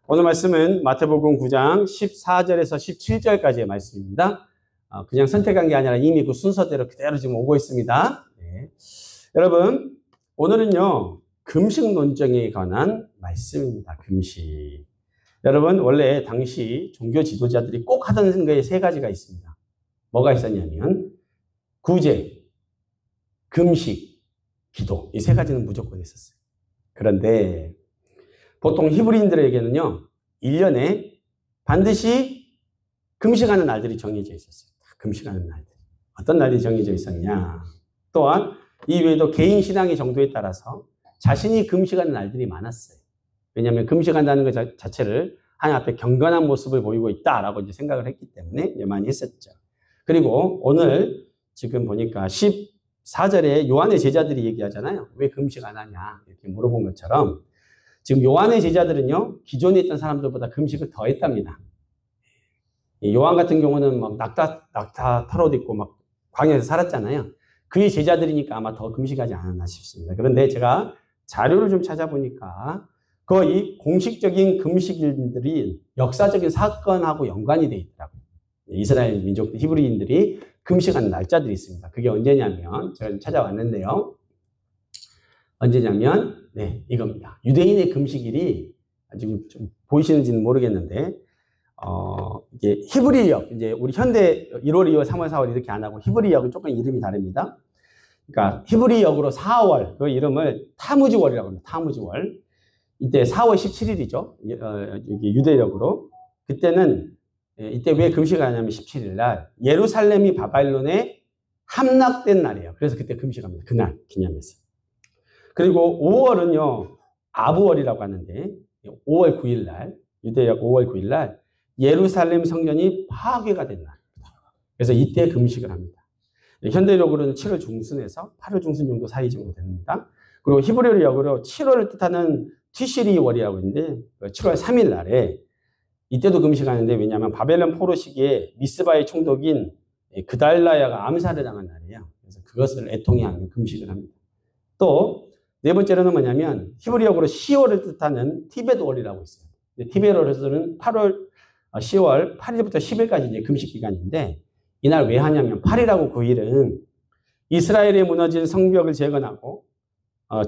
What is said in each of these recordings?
오늘 말씀은 마태복음 9장 14절에서 17절까지의 말씀입니다. 그냥 선택한 게 아니라 이미 그 순서대로 그대로 지금 오고 있습니다. 네. 여러분, 오늘은요, 금식 논정에 관한 말씀입니다. 금식. 여러분, 원래 당시 종교 지도자들이 꼭 하던 거에 세 가지가 있습니다. 뭐가 있었냐면, 구제, 금식, 기도. 이 세 가지는 무조건 있었어요. 그런데 보통 히브리인들에게는요, 1년에 반드시 금식하는 날들이 정해져 있었어요. 금식하는 날들. 어떤 날이 정해져 있었냐. 또한 이 외에도 개인 신앙의 정도에 따라서 자신이 금식하는 날들이 많았어요. 왜냐하면 금식한다는 것 자체를 하나님 앞에 경건한 모습을 보이고 있다라고 이제 생각을 했기 때문에 많이 했었죠. 그리고 오늘 지금 보니까 14절에 요한의 제자들이 얘기하잖아요. 왜 금식 안 하냐 이렇게 물어본 것처럼 지금 요한의 제자들은요, 기존에 있던 사람들보다 금식을 더 했답니다. 요한 같은 경우는 막 낙타 털옷 입고 막 광야에서 살았잖아요. 그의 제자들이니까 아마 더 금식하지 않았나 싶습니다. 그런데 제가 자료를 좀 찾아보니까 거의 공식적인 금식일들이 역사적인 사건하고 연관이 되어 있더라고요. 이스라엘 민족 히브리인들이 금식하는 날짜들이 있습니다. 그게 언제냐면 제가 찾아왔는데요. 언제냐면 네, 이겁니다. 유대인의 금식일이 지금 좀 보이시는지는 모르겠는데 이게 히브리역, 이제 우리 현대 1월, 2월, 3월, 4월 이렇게 안 하고 히브리역은 조금 이름이 다릅니다. 그러니까 히브리역으로 4월, 그 이름을 타무즈월이라고 합니다. 타무즈월. 이때 4월 17일이죠. 유대역으로. 그때는 이때 왜 금식을 하냐면 17일 날 예루살렘이 바벨론에 함락된 날이에요. 그래서 그때 금식합니다. 그날 기념해서. 그리고 5월은요, 아부월이라고 하는데 5월 9일 날, 유대역 5월 9일 날 예루살렘 성전이 파괴가 된 날. 그래서 이때 금식을 합니다. 현대적으로는 7월 중순에서 8월 중순 정도 사이 정도 됩니다. 그리고 히브리어역으로 7월을 뜻하는 티시리월이라고 있는데 7월 3일 날에 이때도 금식하는데 왜냐하면 바벨론 포로 시기에 미스바의 총독인 그달라야가 암살을 당한 날이에요. 그래서 그것을 애통해하며 금식을 합니다. 또 네 번째로는 뭐냐면 히브리어로 10월을 뜻하는 티벳월이라고 있어요. 티벳월에서는 10월 8일부터 10일까지 이제 금식 기간인데 이날 왜 하냐면 8일하고 9일은 이스라엘에 무너진 성벽을 재건하고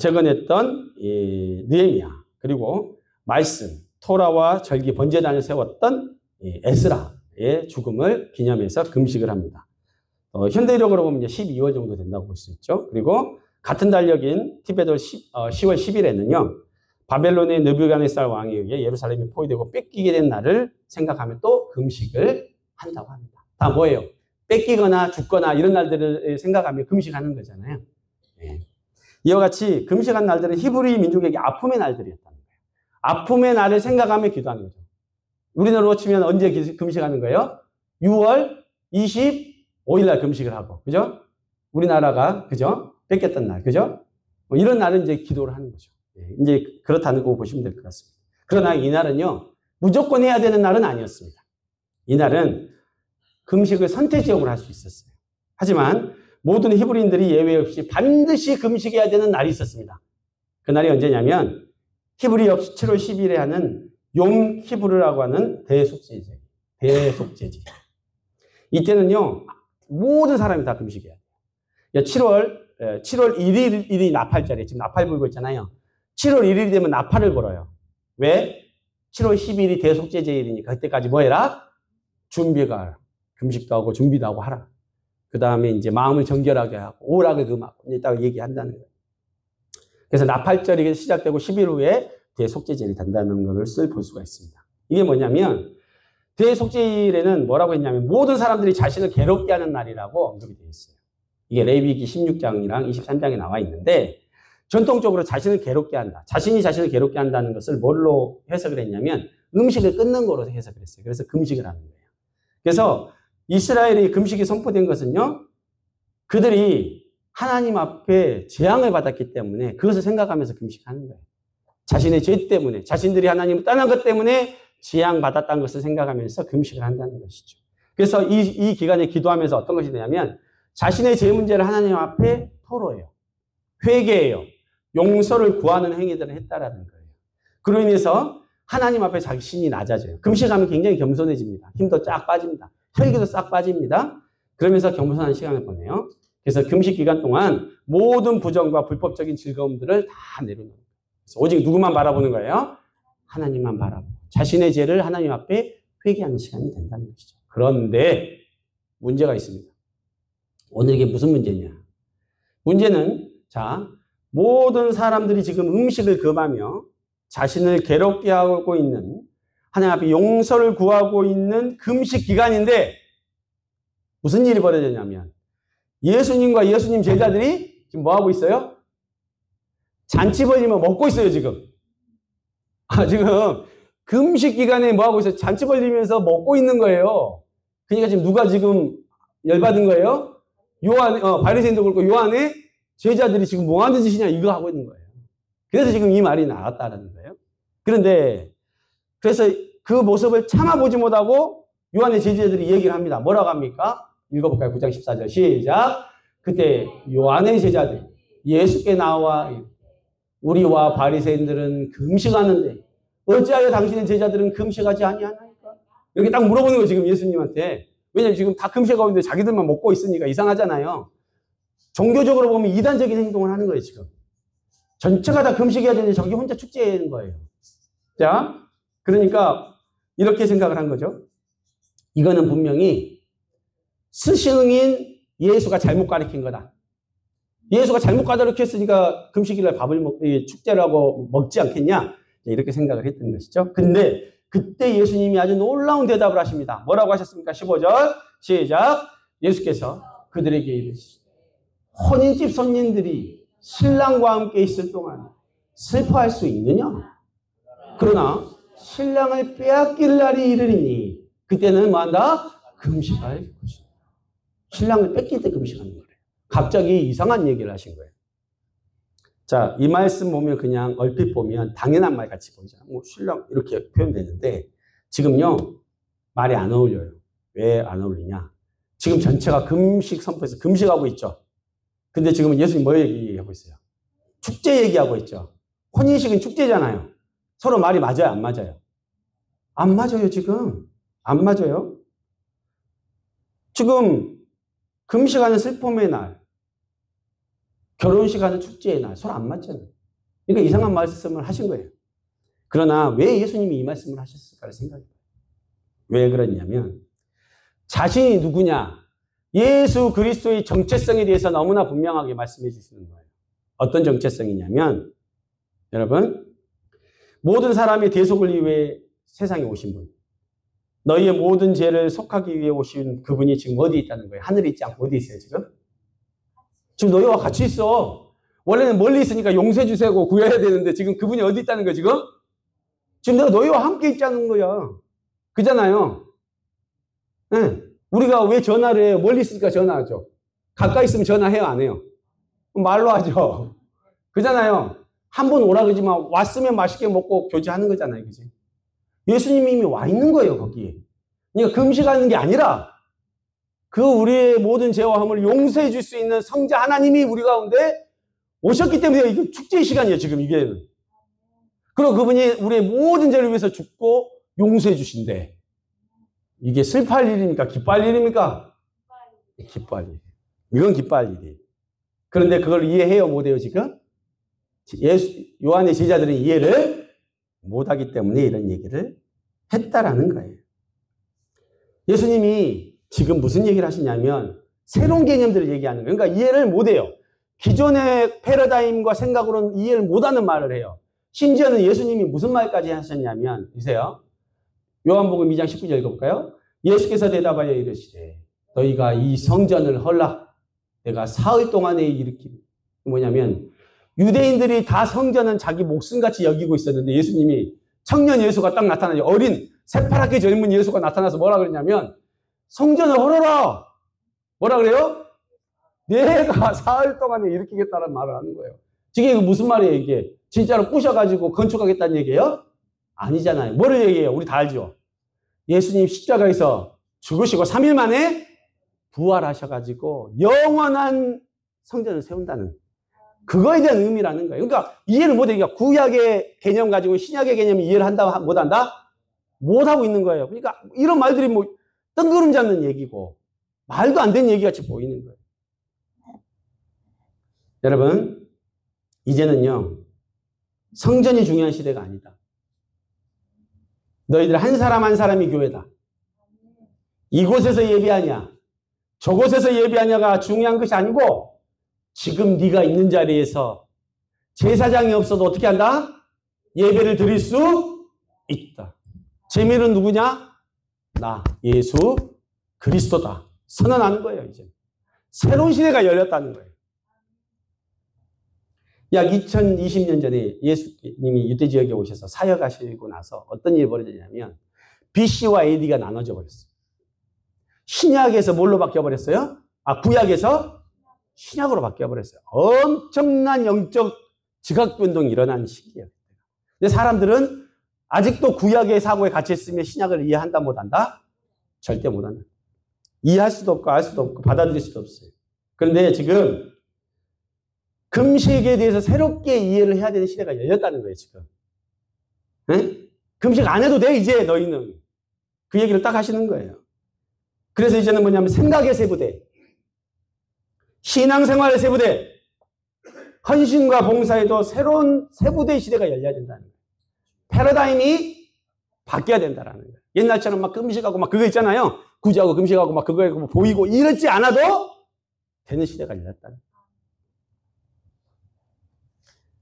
재건했던 느헤미야 그리고 말씀 토라와 절기 번제단을 세웠던 에스라의 죽음을 기념해서 금식을 합니다. 현대력으로 보면 이제 12월 정도 된다고 볼 수 있죠. 그리고 같은 달력인 티벳월 10월 10일에는요. 바벨론의 느부갓네살 왕에 의해 예루살렘이 포위되고 뺏기게 된 날을 생각하면 또 금식을 한다고 합니다. 다 뭐예요? 뺏기거나 죽거나 이런 날들을 생각하며 금식하는 거잖아요. 네. 이와 같이 금식한 날들은 히브리 민족에게 아픔의 날들이었다는 거예요. 아픔의 날을 생각하며 기도하는 거죠. 우리나라로 치면 언제 금식하는 거예요? 6월 25일 날 금식을 하고, 그죠? 우리나라가, 그죠? 뺏겼던 날, 그죠? 이런 날은 이제 기도를 하는 거죠. 이제 그렇다는 거 보시면 될 것 같습니다. 그러나 이날은요, 무조건 해야 되는 날은 아니었습니다. 이날은 금식을 선택적으로 할 수 있었어요. 하지만 모든 히브리인들이 예외 없이 반드시 금식해야 되는 날이 있었습니다. 그 날이 언제냐면 히브리 역시 7월 10일에 하는 욤 키브르라고 하는 대속죄제. 이때는요, 모든 사람이 다 금식해야 돼요. 7월 1일이 나팔절이에요. 지금 나팔 불고 있잖아요. 7월 1일이 되면 나팔을 불어요. 왜? 7월 10일이 대속죄제일이니까 그때까지 뭐 해라? 준비가 하라. 금식도 하고 준비도 하고 하라. 그 다음에 이제 마음을 정결하게 하고 오락을 금하고 이따가 얘기한다는 거예요. 그래서 나팔절이 시작되고 10일 후에 대속죄제일이 된다는 것을 볼 수가 있습니다. 이게 뭐냐면 대속죄일에는 뭐라고 했냐면 모든 사람들이 자신을 괴롭게 하는 날이라고 언급이 되어 있어요. 이게 레위기 16장이랑 23장에 나와 있는데 전통적으로 자신을 괴롭게 한다. 자신이 자신을 괴롭게 한다는 것을 뭘로 해석을 했냐면 음식을 끊는 거로 해석을 했어요. 그래서 금식을 하는 거예요. 그래서 이스라엘이 금식이 선포된 것은요. 그들이 하나님 앞에 재앙을 받았기 때문에 그것을 생각하면서 금식하는 거예요. 자신의 죄 때문에 자신들이 하나님을 떠난 것 때문에 재앙받았다는 것을 생각하면서 금식을 한다는 것이죠. 그래서 이 기간에 기도하면서 어떤 것이 되냐면 자신의 죄 문제를 하나님 앞에 토로해요. 회개해요. 용서를 구하는 행위들을 했다라는 거예요. 그로 인해서 하나님 앞에 자신이 낮아져요. 금식하면 굉장히 겸손해집니다. 힘도 쫙 빠집니다. 혈기도 싹 빠집니다. 그러면서 겸손한 시간을 보내요. 그래서 금식 기간 동안 모든 부정과 불법적인 즐거움들을 다 내려놓는 거예요. 그래서 오직 누구만 바라보는 거예요? 하나님만 바라보고 자신의 죄를 하나님 앞에 회개하는 시간이 된다는 것이죠. 그런데 문제가 있습니다. 오늘 이게 무슨 문제냐? 문제는 모든 사람들이 지금 음식을 금하며 자신을 괴롭게 하고 있는 하나님 앞에 용서를 구하고 있는 금식 기간인데 무슨 일이 벌어졌냐면 예수님과 예수님 제자들이 지금 뭐 하고 있어요? 잔치 벌리며 먹고 있어요, 지금. 지금 금식 기간에 뭐 하고 있어요? 잔치 벌리면서 먹고 있는 거예요. 그러니까 지금 누가 지금 열받은 거예요? 바리새인도 그렇고 요한의 제자들이 지금 뭐 하는 짓이냐 이거 하고 있는 거예요. 그래서 지금 이 말이 나왔다는 거예요. 그런데 그래서 그 모습을 참아보지 못하고 요한의 제자들이 얘기를 합니다. 뭐라고 합니까? 읽어볼까요? 9장 14절 시작. 그때 요한의 제자들 예수께 나와 우리와 바리새인들은 금식하는데 어찌하여 당신의 제자들은 금식하지 아니하나이까? 이렇게 딱 물어보는 거예요, 지금 예수님한테. 왜냐면 지금 다 금식하고 있는데 자기들만 먹고 있으니까 이상하잖아요. 종교적으로 보면 이단적인 행동을 하는 거예요, 지금. 전체가 다 금식해야 되는데 저기 혼자 축제하는 거예요. 자, 그러니까 이렇게 생각을 한 거죠. 이거는 분명히 스승인 예수가 잘못 가르친 거다. 예수가 잘못 가르쳤으니까 금식일날 축제를 하고 먹지 않겠냐? 이렇게 생각을 했던 것이죠. 근데 그때 예수님이 아주 놀라운 대답을 하십니다. 뭐라고 하셨습니까? 15절 시작. 예수께서 그들에게 이르시되 혼인집 손님들이 신랑과 함께 있을 동안 슬퍼할 수 있느냐? 그러나 신랑을 빼앗길 날이 이르리니 그때는 뭐한다? 금식할 것이다. 신랑을 뺏길 때 금식하는 거예요. 갑자기 이상한 얘기를 하신 거예요. 자, 이 말씀 보면 그냥 얼핏 보면 당연한 말 같이 보이잖아요. 뭐 신랑 이렇게 표현되는데 지금요 말이 안 어울려요. 왜 안 어울리냐? 지금 전체가 금식 선포해서 금식하고 있죠. 근데 지금 예수님 뭐 얘기하고 있어요? 축제 얘기하고 있죠. 혼인식은 축제잖아요. 서로 말이 맞아요, 안 맞아요? 안 맞아요, 지금. 안 맞아요. 지금 금식하는 슬픔의 날, 결혼식하는 축제의 날, 서로 안 맞잖아요. 그러니까 이상한 말씀을 하신 거예요. 그러나 왜 예수님이 이 말씀을 하셨을까를 생각해요. 왜 그러냐면 자신이 누구냐, 예수 그리스도의 정체성에 대해서 너무나 분명하게 말씀해 주시는 거예요. 어떤 정체성이냐면 여러분, 모든 사람의 대속을 위해 세상에 오신 분, 너희의 모든 죄를 속하기 위해 오신 그분이 지금 어디 있다는 거예요? 하늘에 있지 않고 어디 있어요, 지금? 지금 너희와 같이 있어. 원래는 멀리 있으니까 용서해 주세요 구해야 되는데 지금 그분이 어디 있다는 거예요, 지금? 지금 내가 너희와 함께 있자는 거야. 그잖아요. 네. 우리가 왜 전화를 해요? 멀리 있으니까 전화하죠. 가까이 있으면 전화해요, 안 해요? 말로 하죠. 그잖아요. 한 번 오라 그러지만 왔으면 맛있게 먹고 교제하는 거잖아요. 그지? 예수님이 이미 와 있는 거예요, 거기에. 그러니까 금식하는 게 아니라 그 우리의 모든 죄와 허물을 용서해 줄 수 있는 성자 하나님이 우리 가운데 오셨기 때문에 이거 축제의 시간이에요, 지금 이게. 그리고 그분이 우리의 모든 죄를 위해서 죽고 용서해 주신대. 이게 슬퍼할 일입니까? 기뻐할 일입니까? 기뻐할 일. 이건 기뻐할 일이. 그런데 그걸 이해해요, 못해요, 지금? 요한의 제자들은 이해를 못하기 때문에 이런 얘기를 했다라는 거예요. 예수님이 지금 무슨 얘기를 하시냐면 새로운 개념들을 얘기하는 거예요. 그러니까 이해를 못해요. 기존의 패러다임과 생각으로는 이해를 못하는 말을 해요. 심지어는 예수님이 무슨 말까지 하셨냐면, 보세요. 요한복음 2장 19절 읽어볼까요? 예수께서 대답하여 이르시되 너희가 이 성전을 헐라 내가 사흘 동안에 일으키리. 뭐냐면 유대인들이 다 성전은 자기 목숨같이 여기고 있었는데 예수님이 청년 예수가 딱 나타나요. 어린 새파랗게 젊은 예수가 나타나서 뭐라 그러냐면 성전을 헐어라. 뭐라 그래요? 내가 사흘 동안에 일으키겠다는 말을 하는 거예요. 이게 무슨 말이에요, 이게? 진짜로 부셔가지고 건축하겠다는 얘기예요? 아니잖아요. 뭐를 얘기해요? 우리 다 알죠? 예수님 십자가에서 죽으시고 3일 만에 부활하셔가지고 영원한 성전을 세운다는 그거에 대한 의미라는 거예요. 그러니까 이해를 못해. 그러니까 구약의 개념 가지고 신약의 개념을 이해를 한다, 못한다? 못하고 있는 거예요. 그러니까 이런 말들이 뭐 뜬구름 잡는 얘기고 말도 안 되는 얘기같이 보이는 거예요. 여러분, 이제는요, 성전이 중요한 시대가 아니다. 너희들 한 사람 한 사람이 교회다. 이곳에서 예배하냐, 저곳에서 예배하냐가 중요한 것이 아니고 지금 네가 있는 자리에서 제사장이 없어도 어떻게 한다? 예배를 드릴 수 있다. 재미는 누구냐? 나, 예수 그리스도다. 선언하는 거예요, 이제. 새로운 시대가 열렸다는 거예요. 약 2020년 전에 예수님이 유대 지역에 오셔서 사역하시고 나서 어떤 일이 벌어지냐면 BC와 AD가 나눠져 버렸어요. 신약에서 뭘로 바뀌어버렸어요? 구약에서 신약으로 바뀌어버렸어요. 엄청난 영적 지각변동이 일어난 시기예요. 근데 사람들은 아직도 구약의 사고에 갇혀있으면 신약을 이해한다 못한다? 절대 못한다. 이해할 수도 없고 알 수도 없고 받아들일 수도 없어요. 그런데 지금 금식에 대해서 새롭게 이해를 해야 되는 시대가 열렸다는 거예요, 지금. 네? 금식 안 해도 돼, 이제 너희는. 그 얘기를 딱 하시는 거예요. 그래서 이제는 뭐냐면 생각의 세부대, 신앙생활의 세부대, 헌신과 봉사에도 새로운 세부대의 시대가 열려야 된다는 거예요. 패러다임이 바뀌어야 된다는 거예요. 옛날처럼 막 금식하고 막 그거 있잖아요. 구제하고 금식하고 막 그거 뭐 보이고 이렇지 않아도 되는 시대가 열렸다는 거예요.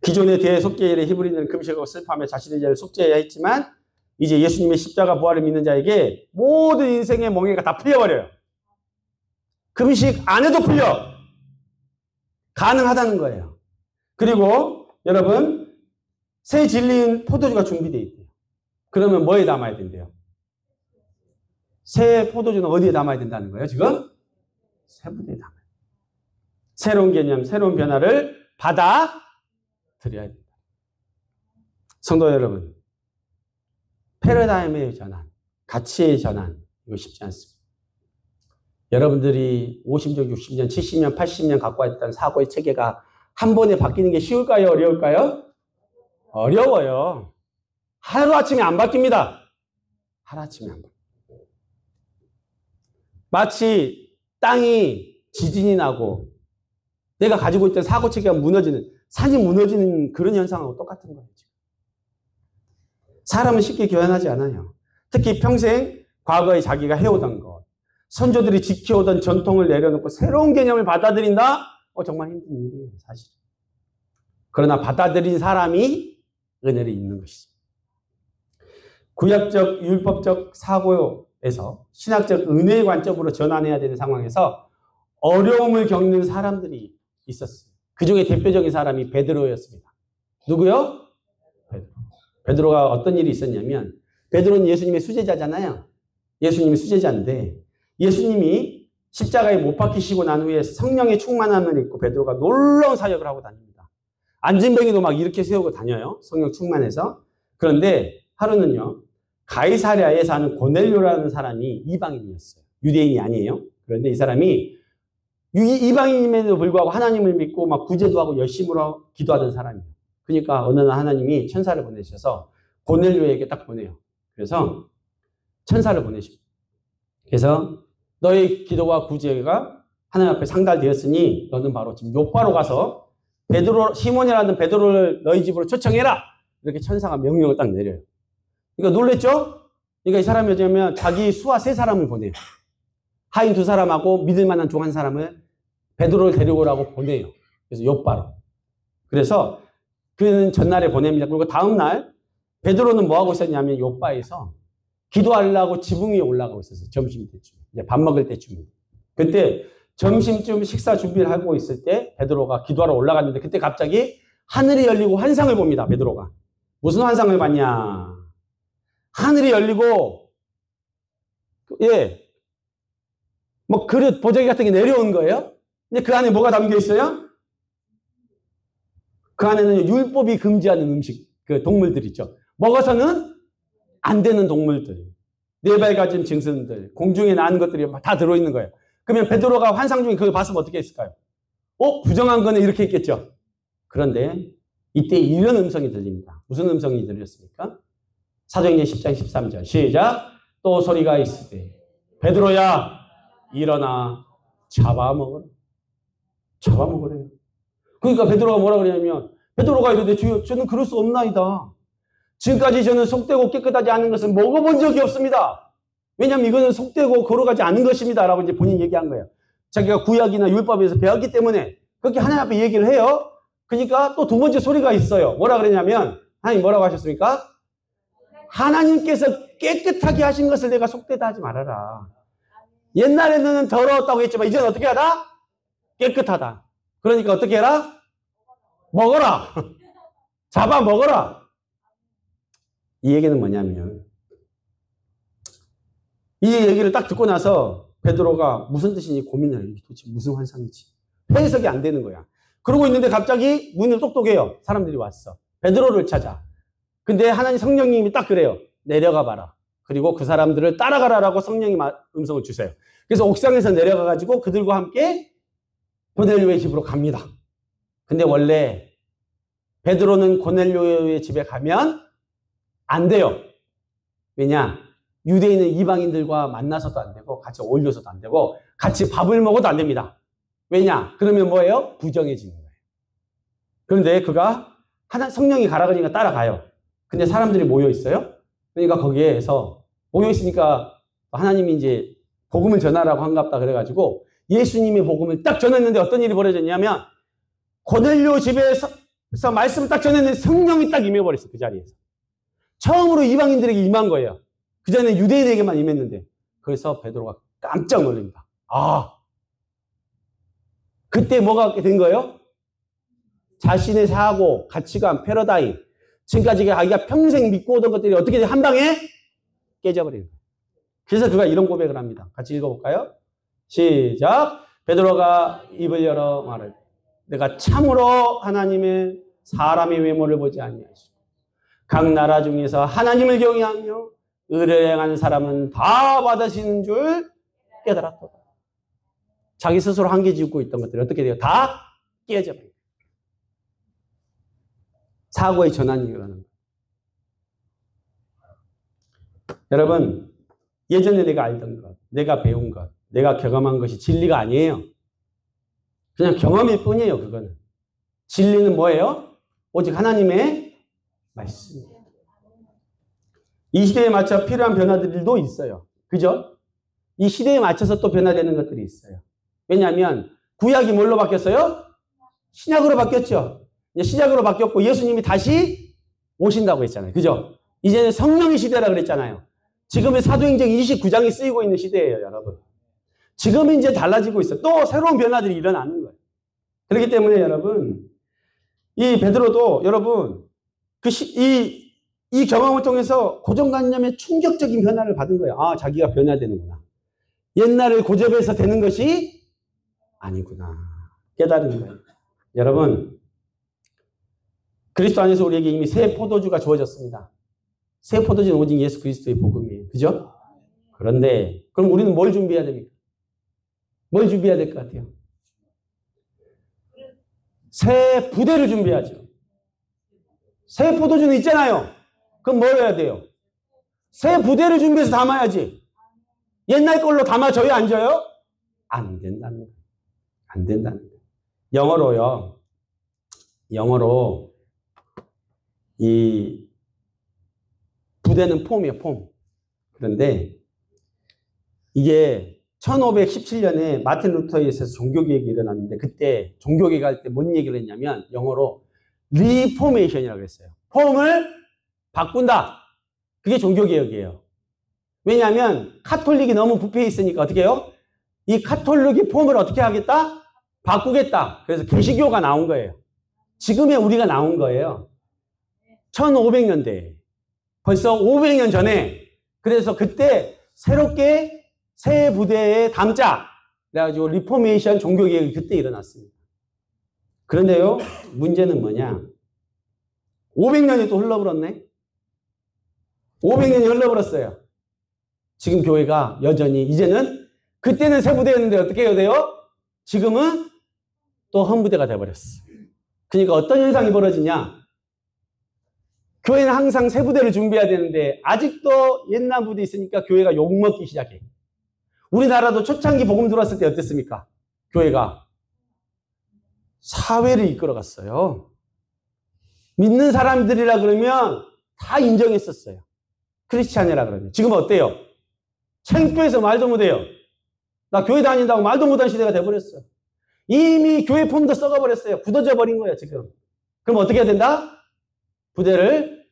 기존의 대속죄일에 히브리인은 금식하고 슬퍼하며 자신의 죄를 속죄해야 했지만 이제 예수님의 십자가 부활을 믿는 자에게 모든 인생의 멍해가 다 풀려버려요. 금식 안 해도 풀려. 가능하다는 거예요. 그리고 여러분, 새 진리인 포도주가 준비되어 있대요. 그러면 뭐에 담아야 된대요? 새 포도주는 어디에 담아야 된다는 거예요, 지금? 세부대에 담아요. 새로운 개념, 새로운 변화를 받아들여야 된다. 성도 여러분, 패러다임의 전환, 가치의 전환, 이거 쉽지 않습니다. 여러분들이 50년, 60년, 70년, 80년 갖고 왔던 사고의 체계가 한 번에 바뀌는 게 쉬울까요? 어려울까요? 어려워요. 하루아침에 안 바뀝니다. 하루아침에 안 바뀝니다. 마치 땅이 지진이 나고 내가 가지고 있던 사고 체계가 무너지는, 산이 무너지는 그런 현상하고 똑같은 거예요. 사람은 쉽게 교환하지 않아요. 특히 평생 과거에 자기가 해오던 것, 선조들이 지켜오던 전통을 내려놓고 새로운 개념을 받아들인다? 정말 힘든 일이에요, 사실. 그러나 받아들인 사람이 은혜를 입는 것이죠. 구약적, 율법적 사고에서 신학적 은혜의 관점으로 전환해야 되는 상황에서 어려움을 겪는 사람들이 있었어요. 그 중에 대표적인 사람이 베드로였습니다. 누구요? 베드로가 어떤 일이 있었냐면, 베드로는 예수님의 수제자잖아요. 예수님이 수제자인데 예수님이 십자가에 못 박히시고 난 후에 성령의 충만함을 입고 베드로가 놀라운 사역을 하고 다닙니다. 안진뱅이도 막 이렇게 세우고 다녀요. 성령 충만해서. 그런데 하루는요, 가이사랴에 사는 고넬료라는 사람이 이방인이었어요. 유대인이 아니에요. 그런데 이 사람이 이방인임에도 불구하고 하나님을 믿고 막 구제도 하고 열심히 기도하던 사람이에요. 그러니까 어느 날 하나님이 천사를 보내셔서 고넬료에게 딱 보내요. 그래서 천사를 보내십니다. 그래서 너의 기도와 구제가 하나님 앞에 상달되었으니 너는 바로 지금 요바로 가서 시몬이라는 베드로를 너희 집으로 초청해라. 이렇게 천사가 명령을 딱 내려요. 그러니까 놀랬죠? 그러니까 이 사람이 어쩌면 자기 수하 3사람을 보내요. 하인 2사람하고 믿을 만한 종 1사람을 베드로를 데리고라고 보내요. 그래서 요바로. 그래서 그는 전날에 보냅니다. 그리고 다음날 베드로는 뭐 하고 있었냐면 요바에서 기도하려고 지붕 위에 올라가고 있었어요. 점심 때쯤. 이제 밥 먹을 때쯤. 그때 점심쯤 식사 준비를 하고 있을 때 베드로가 기도하러 올라갔는데 그때 갑자기 하늘이 열리고 환상을 봅니다. 베드로가. 무슨 환상을 봤냐? 하늘이 열리고 뭐 그릇, 보자기 같은 게 내려온 거예요. 근데 그 안에 뭐가 담겨 있어요? 그 안에는 율법이 금지하는 음식, 그 동물들 있죠. 먹어서는 안 되는 동물들, 4발 가진 짐승들, 공중에 나는 것들이 다 들어있는 거예요. 그러면 베드로가 환상 중에 그걸 봤으면 어떻게 했을까요? 부정한 거는 이렇게 했겠죠. 그런데 이때 이런 음성이 들립니다. 무슨 음성이 들렸습니까? 사도행전 10장 13절 시작. 또 소리가 있으되 베드로야 일어나 잡아먹으라. 잡아먹으래요. 그러니까 베드로가 뭐라 그러냐면 베드로가 이르되 주여 저는 그럴 수 없나이다. 지금까지 저는 속되고 깨끗하지 않은 것은 먹어본 적이 없습니다. 왜냐하면 이거는 속되고 거룩하지 않은 것입니다. 라고 이제 본인이 얘기한 거예요. 자기가 구약이나 율법에서 배웠기 때문에 그렇게 하나님 앞에 얘기를 해요. 그러니까 또 두 번째 소리가 있어요. 뭐라 그러냐면 하나님 뭐라고 하셨습니까? 하나님께서 깨끗하게 하신 것을 내가 속되다 하지 말아라. 옛날에는 더러웠다고 했지만 이제는 어떻게 하다? 깨끗하다. 그러니까 어떻게 해라? 먹어라. 잡아 먹어라. 이 얘기는 뭐냐면 이 얘기를 딱 듣고 나서 베드로가 무슨 뜻인지 고민을 해요. 도대체 무슨 환상이지? 해석이 안 되는 거야. 그러고 있는데 갑자기 문을 똑똑해요. 사람들이 왔어. 베드로를 찾아. 근데 하나님 성령님이 딱 그래요. 내려가 봐라. 그리고 그 사람들을 따라가라라고 성령이 음성을 주세요. 그래서 옥상에서 내려가가지고 그들과 함께 고넬료의 집으로 갑니다. 근데 원래 베드로는 고넬료의 집에 가면 안 돼요. 왜냐? 유대인은 이방인들과 만나서도 안 되고 같이 어울려서도 안 되고 같이 밥을 먹어도 안 됩니다. 왜냐? 그러면 뭐예요? 부정해지는 거예요. 그런데 그가 성령이 가라 그러니까 따라가요. 근데 사람들이 모여 있어요. 그러니까 거기에서 모여 있으니까 하나님이 이제 복음을 전하라고 한갑다 그래가지고 예수님의 복음을 딱 전했는데 어떤 일이 벌어졌냐면 고넬료 집에서 말씀을 딱 전했는데 성령이 딱 임해버렸어. 그 자리에서. 처음으로 이방인들에게 임한 거예요. 그전에 유대인에게만 임했는데. 그래서 베드로가 깜짝 놀랍니다. 아, 그때 뭐가 된 거예요? 자신의 사고, 가치관, 패러다임, 지금까지 자기가 평생 믿고 오던 것들이 어떻게 한 방에 깨져버리는 거예요. 그래서 그가 이런 고백을 합니다. 같이 읽어볼까요? 시작. 베드로가 입을 열어 말을 내가 참으로 하나님의 사람의 외모를 보지 아니하시고 각 나라 중에서 하나님을 경외하며 의를 행하는 사람은 다 받으시는 줄 깨달았도다. 자기 스스로 한계 짓고 있던 것들이 어떻게 돼요? 다 깨져버려요. 사고의 전환이 일어나는 거예요. 여러분, 예전에 내가 알던 것, 내가 배운 것, 내가 경험한 것이 진리가 아니에요. 그냥 경험일 뿐이에요, 그거는. 진리는 뭐예요? 오직 하나님의 말씀이에요. 이 시대에 맞춰 필요한 변화들도 있어요. 그죠? 이 시대에 맞춰서 또 변화되는 것들이 있어요. 왜냐하면 구약이 뭘로 바뀌었어요? 신약으로 바뀌었죠. 신약으로 바뀌었고 예수님이 다시 오신다고 했잖아요. 그죠? 이제는 성령의 시대라 그랬잖아요. 지금의 사도행전 29장이 쓰이고 있는 시대예요, 여러분. 지금은 이제 달라지고 있어요. 또 새로운 변화들이 일어나는 거예요. 그렇기 때문에 여러분, 이 베드로도 여러분, 이 경험을 통해서 고정관념의 충격적인 변화를 받은 거예요. 아, 자기가 변화되는구나. 옛날을 고접해서 되는 것이 아니구나. 깨달은 거예요. 여러분, 그리스도 안에서 우리에게 이미 새 포도주가 주어졌습니다. 새 포도주는 오직 예수 그리스도의 복음이에요. 그죠? 그런데 그럼 우리는 뭘 준비해야 됩니까? 뭘 준비해야 될 것 같아요? 새 부대를 준비하죠. 새 포도주는 있잖아요. 그럼 뭘 해야 돼요? 새 부대를 준비해서 담아야지. 옛날 걸로 담아져요, 안 져요? 안 된다는 거예요. 안 된다는 거예요. 영어로 이 부대는 폼이에요, 폼. 그런데 이게 1517년에 마틴 루터에 있어서 종교개혁이 일어났는데 그때 종교개혁 할 때 뭔 얘기를 했냐면 영어로 리포메이션이라고 했어요. 폼을 바꾼다. 그게 종교개혁이에요. 왜냐하면 카톨릭이 너무 부패해 있으니까 어떻게 해요? 이 카톨릭의 폼을 어떻게 하겠다? 바꾸겠다. 그래서 개시교가 나온 거예요. 지금의 우리가 나온 거예요. 1500년대. 벌써 500년 전에. 그래서 그때 새롭게 새 부대에 담자. 그래가지고 리포메이션 종교개혁이 그때 일어났습니다. 그런데요, 문제는 뭐냐? 500년이 또 흘러버렸네? 500년이 흘러버렸어요. 지금 교회가 여전히, 이제는, 그때는 새 부대였는데 어떻게 해야 돼요? 지금은 또 헌부대가 돼버렸어. 그러니까 어떤 현상이 벌어지냐? 교회는 항상 새 부대를 준비해야 되는데 아직도 옛날 부대 있으니까 교회가 욕먹기 시작해. 우리나라도 초창기 복음 들어왔을 때 어땠습니까? 교회가 사회를 이끌어갔어요. 믿는 사람들이라 그러면 다 인정했었어요. 크리스찬이라 그러면. 지금 어때요? 창피해서 말도 못해요. 나 교회 다닌다고 말도 못한 시대가 돼버렸어. 이미 교회 폼도 썩어버렸어요. 굳어져 버린 거예요, 지금. 그럼 어떻게 해야 된다? 부대를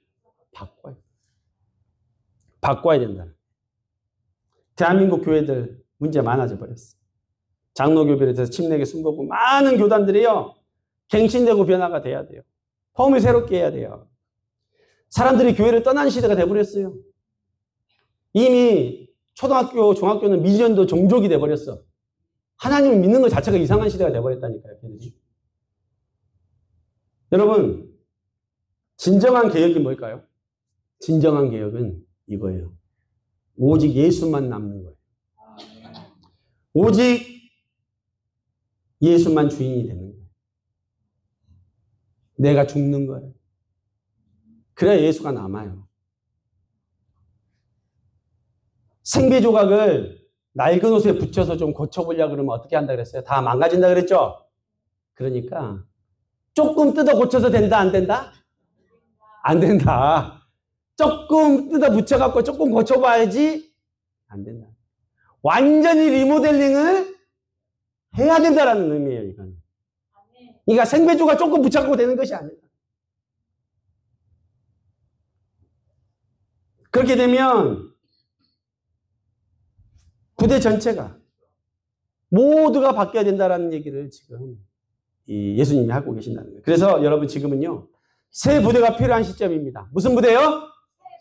바꿔야 된다. 대한민국 교회들 문제 많아져 버렸어. 장로교 비롯해서 침례교 순복음 많은 교단들이요. 갱신되고 변화가 돼야 돼요. 폼을 새롭게 해야 돼요. 사람들이 교회를 떠난 시대가 돼버렸어요. 이미 초등학교, 중학교는 미전도 종족이 돼버렸어. 하나님을 믿는 것 자체가 이상한 시대가 돼버렸다니까요. 걔들이. 여러분, 진정한 개혁이 뭘까요? 진정한 개혁은 이거예요. 오직 예수만 남는 거예요. 오직 예수만 주인이 되는 거예요. 내가 죽는 거예요. 그래야 예수가 남아요. 생배 조각을 낡은 옷에 붙여서 좀 고쳐보려고 그러면 어떻게 한다 그랬어요? 다 망가진다 그랬죠? 그러니까 조금 뜯어 고쳐서 된다, 안 된다? 안 된다. 조금 뜯어 붙여갖고 조금 고쳐봐야지 안 된다. 완전히 리모델링을 해야 된다라는 의미예요, 이건. 그러니까 생배조가 조금 붙여갖고 되는 것이 아니다. 그렇게 되면 부대 전체가 모두가 바뀌어야 된다라는 얘기를 지금 예수님이 하고 계신다는 거예요. 그래서 여러분 지금은요, 새 부대가 필요한 시점입니다. 무슨 부대요?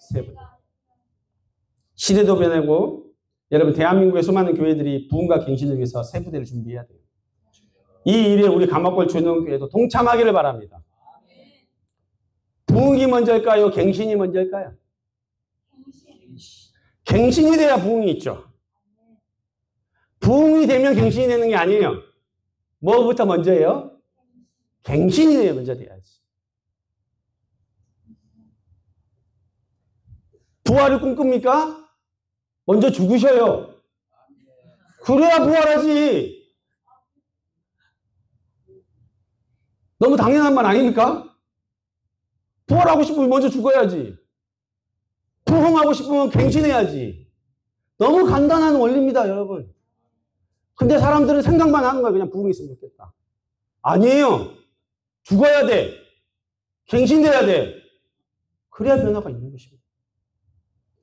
새 부대. 시대도 변하고 여러분 대한민국의 수많은 교회들이 부흥과 갱신을 위해서 새 부대를 준비해야 돼요. 이 일에 우리 가마골 주능교회도 동참하기를 바랍니다. 부흥이 먼저일까요? 갱신이 먼저일까요? 갱신이 돼야 부흥이 있죠. 부흥이 되면 갱신이 되는 게 아니에요. 뭐부터 먼저예요? 갱신이 먼저 돼야지. 부활을 꿈꿉니까? 먼저 죽으셔요. 그래야 부활하지. 너무 당연한 말 아닙니까? 부활하고 싶으면 먼저 죽어야지. 부흥하고 싶으면 갱신해야지. 너무 간단한 원리입니다, 여러분. 근데 사람들은 생각만 하는 거야. 그냥 부흥이 있으면 좋겠다. 아니에요. 죽어야 돼. 갱신돼야 돼. 그래야 변화가 있는 것입니다.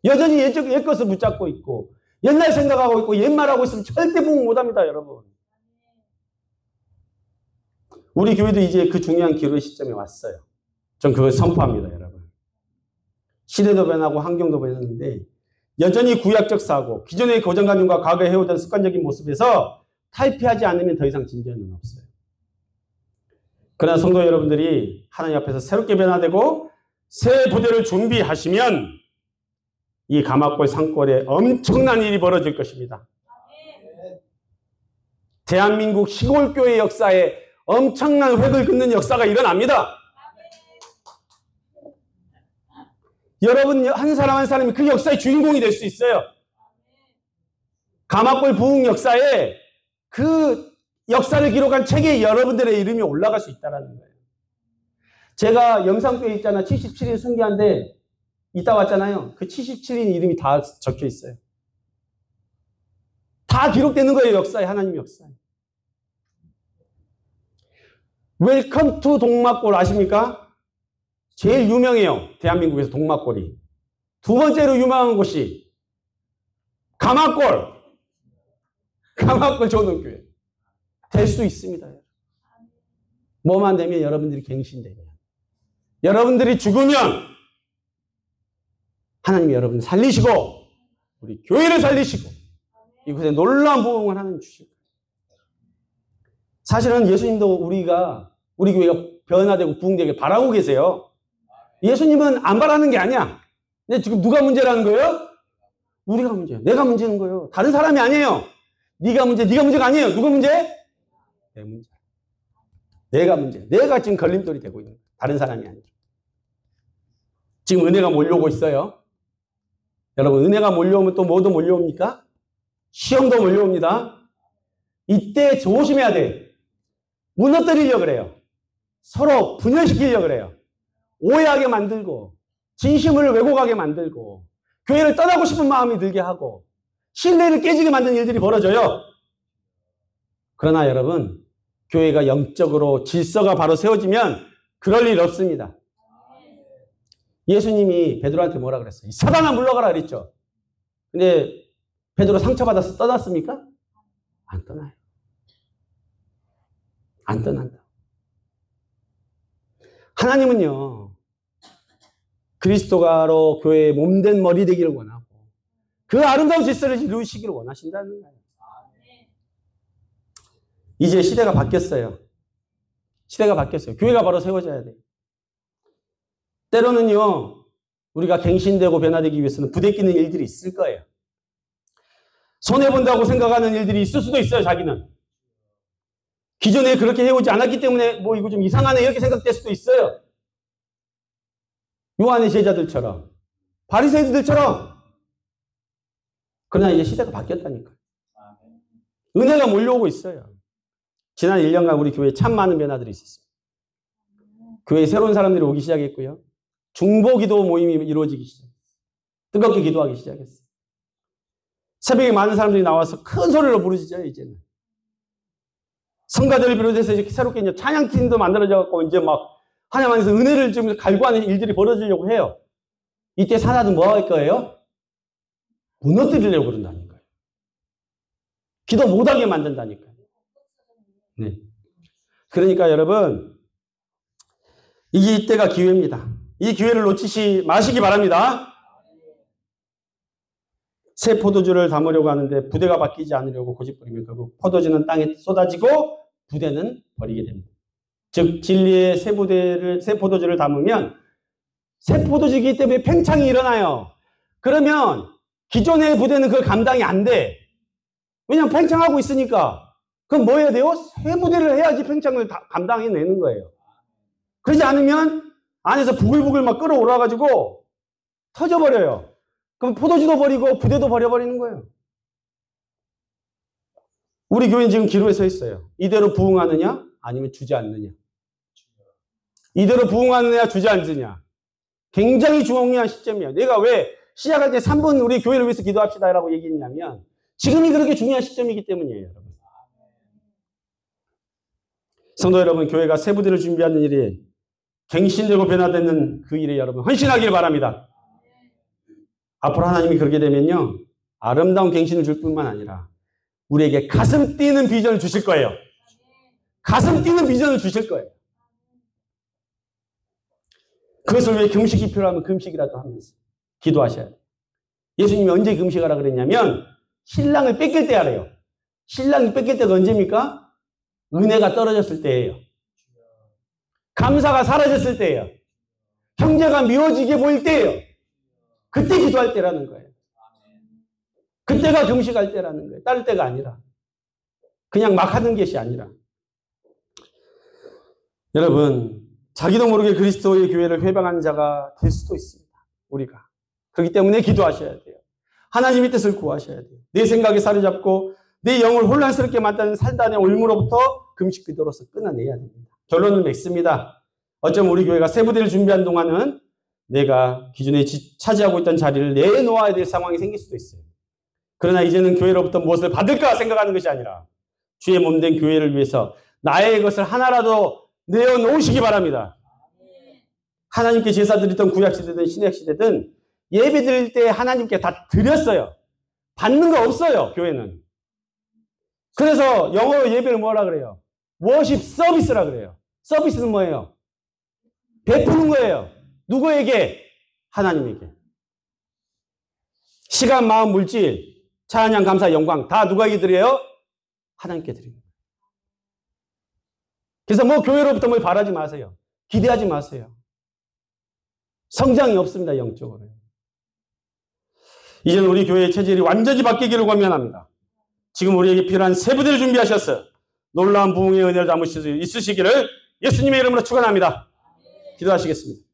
여전히 옛 것을 붙잡고 있고 옛날 생각하고 있고 옛말하고 있으면 절대 부흥 못합니다, 여러분. 우리 교회도 이제 그 중요한 기로의 시점에 왔어요. 전 그걸 선포합니다, 여러분. 시대도 변하고 환경도 변했는데 여전히 구약적 사고, 기존의 고정관념과 과거에 해오던 습관적인 모습에서 탈피하지 않으면 더 이상 진전은 없어요. 그러나 성도 여러분들이 하나님 앞에서 새롭게 변화되고 새 부대를 준비하시면 이 가마골 산골에 엄청난 일이 벌어질 것입니다. 대한민국 시골교회 역사에 엄청난 획을 긋는 역사가 일어납니다. 여러분 한 사람 한 사람이 그 역사의 주인공이 될 수 있어요. 가마골 부흥 역사에 그 역사를 기록한 책에 여러분들의 이름이 올라갈 수 있다는 거예요. 제가 영상교회 있잖아. 77인 순교한데 이따 왔잖아요. 그 77인 이름이 다 적혀 있어요. 다 기록되는 거예요. 역사에. 하나님 역사에. 웰컴 투 동막골 아십니까? 제일 유명해요. 대한민국에서 동막골이. 두 번째로 유명한 곳이 가마골. 가마골 조능교회. 될 수 있습니다. 뭐만 되면 여러분들이 갱신되면. 여러분들이 죽으면 하나님이 여러분을 살리시고 우리 교회를 살리시고 이곳에 놀라운 부흥을 하나님 주시고. 사실은 예수님도 우리 교회가 변화되고 부흥되길 바라고 계세요. 예수님은 안 바라는 게 아니야. 근데 지금 누가 문제라는 거예요? 우리가 문제예요. 내가 문제인 거예요. 다른 사람이 아니에요. 네가 문제가 아니에요. 누가 문제? 내 문제. 내가 문제. 내가 지금 걸림돌이 되고 있는 거예요. 다른 사람이 아니라. 지금 은혜가 몰려오고 있어요. 여러분, 은혜가 몰려오면 또 뭐도 몰려옵니까? 시험도 몰려옵니다. 이때 조심해야 돼. 무너뜨리려고 그래요. 서로 분열시키려고 그래요. 오해하게 만들고, 진심을 왜곡하게 만들고, 교회를 떠나고 싶은 마음이 들게 하고, 신뢰를 깨지게 만드는 일들이 벌어져요. 그러나 여러분, 교회가 영적으로 질서가 바로 세워지면 그럴 일 없습니다. 예수님이 베드로한테 뭐라 그랬어요? 사단아 물러가라 그랬죠. 근데 베드로 상처받아서 떠났습니까? 안 떠나요. 안 떠난다. 하나님은요, 그리스도가로 교회의 몸된 머리 되기를 원하고 그 아름다운 질서를 이루시기를 원하신다는 거예요. 이제 시대가 바뀌었어요. 시대가 바뀌었어요. 교회가 바로 세워져야 돼요. 때로는요, 우리가 갱신되고 변화되기 위해서는 부대끼는 일들이 있을 거예요. 손해본다고 생각하는 일들이 있을 수도 있어요, 자기는. 기존에 그렇게 해오지 않았기 때문에 뭐 이거 좀 이상하네 이렇게 생각될 수도 있어요. 요한의 제자들처럼, 바리새인들처럼. 그러나 이제 시대가 바뀌었다니까요. 은혜가 몰려오고 있어요. 지난 1년간 우리 교회에 참 많은 변화들이 있었습니다. 교회에 새로운 사람들이 오기 시작했고요. 중보기도 모임이 이루어지기 시작했어요. 뜨겁게 기도하기 시작했어요. 새벽에 많은 사람들이 나와서 큰 소리로 부르시죠, 이제는. 성가대를 비롯해서 이렇게 새롭게 이제 찬양팀도 만들어져갖고 이제 막 하나님 안에서 은혜를 좀 갈구하는 일들이 벌어지려고 해요. 이때 사단은 뭐 할 거예요? 무너뜨리려고 그런다니까요. 기도 못하게 만든다니까요. 네. 그러니까 여러분, 이때가 기회입니다. 이 기회를 놓치지 마시기 바랍니다. 새 포도주를 담으려고 하는데 부대가 바뀌지 않으려고 고집부리면 결국 포도주는 땅에 쏟아지고 부대는 버리게 됩니다. 즉 진리의 새 포도주를 담으면 새 포도주이기 때문에 팽창이 일어나요. 그러면 기존의 부대는 그 감당이 안 돼. 왜냐하면 팽창하고 있으니까. 그럼 뭐 해야 돼요? 새 부대를 해야지 팽창을 감당해내는 거예요. 그러지 않으면 안에서 부글부글 막 끓어올라가지고 터져버려요. 그럼 포도주도 버리고 부대도 버려버리는 거예요. 우리 교회는 지금 기로에 서 있어요. 이대로 부흥하느냐? 아니면 주저앉느냐? 이대로 부흥하느냐? 주저앉느냐? 굉장히 중요한 시점이에요. 내가 왜 시작할 때 3분 우리 교회를 위해서 기도합시다 라고 얘기했냐면 지금이 그렇게 중요한 시점이기 때문이에요. 여러분. 성도 여러분, 교회가 새 부대를 준비하는 일이 갱신되고 변화되는 그 일에 여러분 헌신하길 바랍니다. 앞으로 하나님이 그렇게 되면요, 아름다운 갱신을 줄 뿐만 아니라 우리에게 가슴 뛰는 비전을 주실 거예요. 가슴 뛰는 비전을 주실 거예요. 그것을 위해 금식이 필요하면 금식이라도 하면서 기도하셔야 돼요. 예수님이 언제 금식하라 그랬냐면 신랑을 뺏길 때 하래요. 신랑이 뺏길 때가 언제입니까? 은혜가 떨어졌을 때예요. 감사가 사라졌을 때예요. 형제가 미워지게 보일 때예요. 그때 기도할 때라는 거예요. 그때가 금식할 때라는 거예요. 다른 때가 아니라. 그냥 막 하는 것이 아니라. 여러분, 자기도 모르게 그리스도의 교회를 회방하는 자가 될 수도 있습니다. 우리가. 그렇기 때문에 기도하셔야 돼요. 하나님의 뜻을 구하셔야 돼요. 내 생각에 사로잡고 내 영을 혼란스럽게 만드는 살단의 올무로부터 금식 기도로서 끊어내야 됩니다. 결론을 맺습니다. 어쩌면 우리 교회가 새 부대를 준비한 동안은 내가 기존에 차지하고 있던 자리를 내놓아야 될 상황이 생길 수도 있어요. 그러나 이제는 교회로부터 무엇을 받을까 생각하는 것이 아니라 주의 몸된 교회를 위해서 나의 것을 하나라도 내어놓으시기 바랍니다. 하나님께 제사 드리던 구약시대든 신약시대든 예배 드릴 때 하나님께 다 드렸어요. 받는 거 없어요, 교회는. 그래서 영어로 예배를 뭐라 그래요? 워십 서비스라 그래요. 서비스는 뭐예요? 베푸는 거예요. 누구에게? 하나님에게. 시간, 마음, 물질, 찬양, 감사, 영광 다 누구에게 드려요? 하나님께 드립니다. 그래서 뭐 교회로부터 뭘 바라지 마세요. 기대하지 마세요. 성장이 없습니다, 영적으로. 이제는 우리 교회의 체질이 완전히 바뀌기를 권면합니다. 지금 우리에게 필요한 새 부대를 준비하셨어요. 놀라운 부흥의 은혜를 담으실 수 있으시기를 예수님의 이름으로 축원합니다. 기도하시겠습니다.